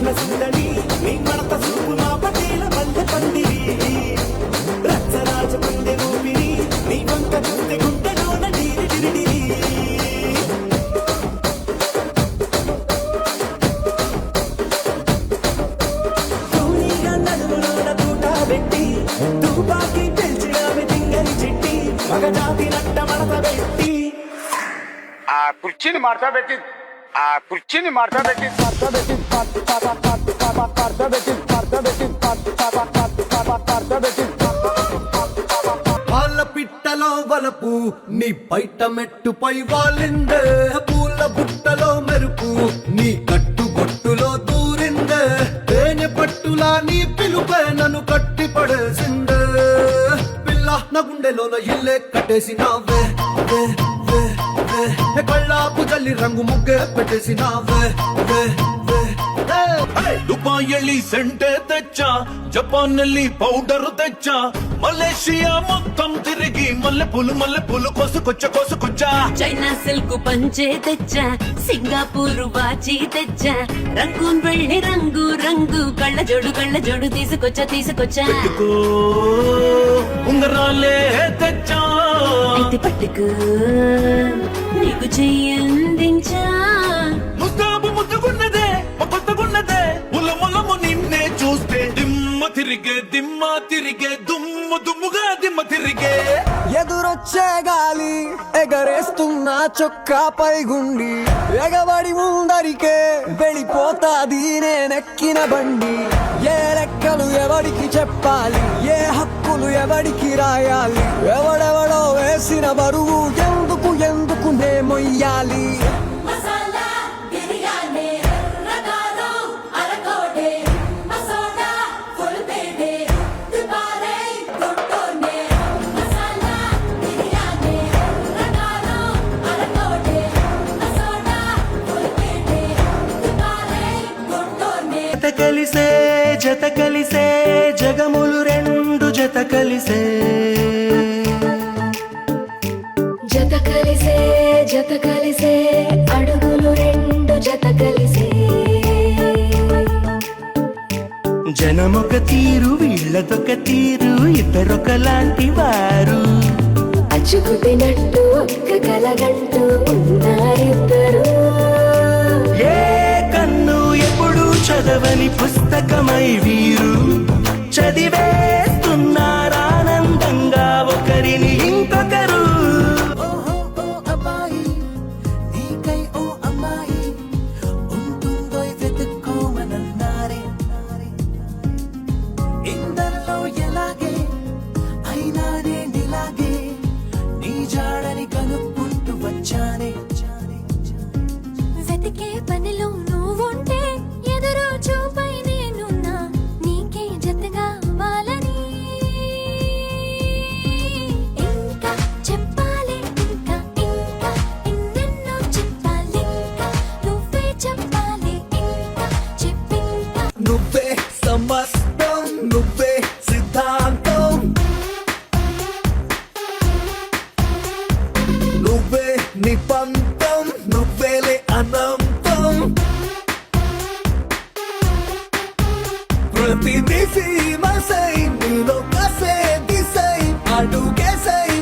స్వర్ణ సుందరి నీ మడత చూపు మా పటేల మల్లె పందిరి రచ్చరాజ పందె ఊపిరి నీ వంక చూస్తే గుండెలోన డీరి డిరిడిరి తూనీగా నడుములోన తూట పెట్టి తుపాకి పెంచినామె తింగరి చిట్టి మగజాతి నట్ట మడత పెట్టి ఆ కుర్చీని మార్చబెట్టి వాళ్ళ పిట్టలో వలపు నీ బయట మెట్టుపై వాలిందే పూల బుట్టలో మెరుపు నీ కట్టుబొట్టులో దూరిందే తేనె పట్టులా నీ పిలుపే నన్ను కట్టి పడేసిందే పిల్ల నా గుండెలోన ఇల్లే కట్టేసినావే కళ్ళాపు జల్లి రంగు ముగ్గే పెట్టేసినావే ದುಬಾಯಲ್ಲಿ ಸೆಂಟೆ ತೆಚ್ಚ ಜಪಾನ್ನಲ್ಲಿ ಪೌಡರ್ ತೆಚ್ಚ ಮಲೇಷಿಯಾ మొత్తం తిరిగి మల్లె పూలు కోసుకొచ్చ చైనా సిల్క్ పంచే తెచ్చా సింగపూర్ వాచి తెచ్చా రంగూన్ వెళ్ళి రంగు రంగు కళ్ళ జోడు తీసుకొచ్చా ఉంగరాలే తెచ్చా అయితే పట్టుకు నీకు చెయ్యందించా ముద్దుగున్నదే కొత్తగున్నదే ములములము నిన్నే చూస్తే దిమ్మ తిరిగే దుమ్ముగా దిమ్మ తిరిగే ఎదురొచ్చే గాలి ఎగరేస్తున్న చొక్కా పైగుండి ఎగబడి ముందరికే వెళ్ళిపోతాది నేనెక్కిన బండి ఏ లెక్కలు ఎవడికి చెప్పాలి ఏ హక్కులు ఎవడికి రాయాలి ఎవడెవడో వేసిన బరువు ఎందుకు నే మొయ్యాలి జత కలిసే జగములు రెండు జత కలిసే అడుగులు రెండు జత కలిసే జనమొక తీరు వీళ్ళదొక తీరు ఇద్దరొకలాంటి వారు అచ్చుకుతినట్టు ఒక్క కలగంటూ ఉన్నారిద్దరు ఏ కన్ను ఎప్పుడు చదవని పుస్తకమై వీరు చదివేస్తున్నారానందంగా ఒకరిని ఇంకొకరు ఇందరిలో ఎలాగే అయినా నేనిలాగే నీ జాడని కనుక్కుంటూ వచ్చానే వెతికే పనిలో నువ్వుంటే ఎదురు చూపై నేనున్నా నీకే జతగా అవ్వాలని ఇంకా చెప్పాలి ఇంకా ఎన్నెన్నో చెప్పాలి ఇంకా నువ్వే చెప్పాలి ఇంకా చెప్పింకా నువ్వే సమస్తం నువ్వే సిద్ధాంతం నువ్వే నిపంతం నువ్వేలే అనంతం ప్రతి దిశ మసై నీలో కసే దిశై అడుగేసై